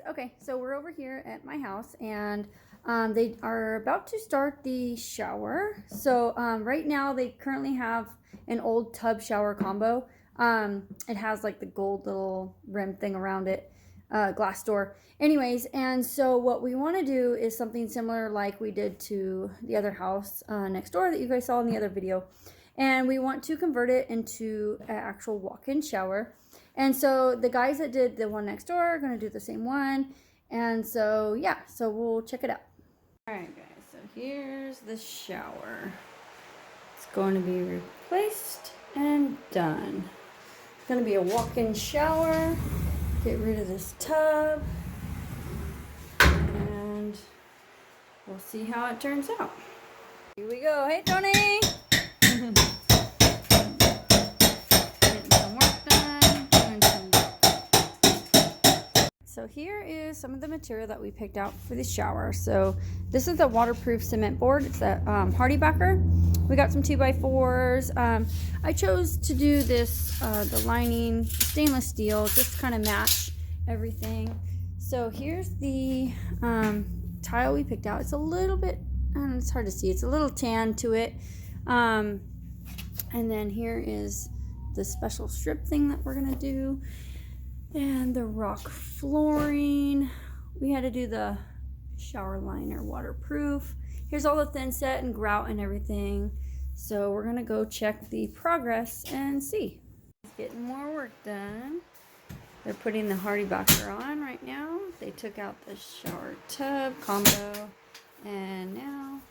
Okay, so we're over here at my house, and they are about to start the shower. So right now they currently have an old tub shower combo. It has like the gold little rim thing around it, glass door. Anyways, and so what we want to do is something similar like we did to the other house next door that you guys saw in the other video. And we want to convert it into an actual walk-in shower. And so the guys that did the one next door are going to do the same one. And so, yeah, so we'll check it out. All right, guys, so here's the shower. It's going to be replaced and done. It's going to be a walk-in shower. Get rid of this tub. And we'll see how it turns out. Here we go. Hey, Tony! So here is some of the material that we picked out for the shower. So this is the waterproof cement board. It's a HardieBacker. We got some 2x4s. I chose to do this, the lining stainless steel, just to kind of match everything. So here's the tile we picked out. It's a little bit, it's hard to see. It's a little tan to it. And then here is the special strip thing that we're gonna do. And the rock flooring. We had to do the shower liner waterproof. Here's all the thin set and grout and everything. So we're gonna go check the progress and see. It's getting more work done. They're putting the HardieBacker on right now. They took out the shower tub combo, and now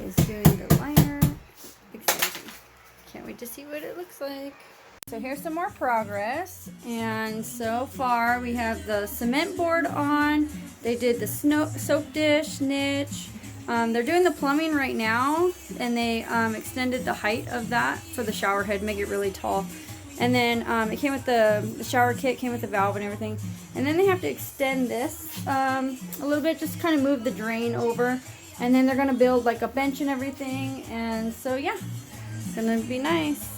is doing the liner. Exciting. Can't wait to see what it looks like. So here's some more progress, and so far we have the cement board on. They did the soap dish niche. They're doing the plumbing right now, and they extended the height of that for the shower head, make it really tall. And then it came with the shower kit, came with the valve and everything. And then they have to extend this a little bit, just kind of move the drain over. And then they're gonna build like a bench and everything. And so yeah, it's gonna be nice.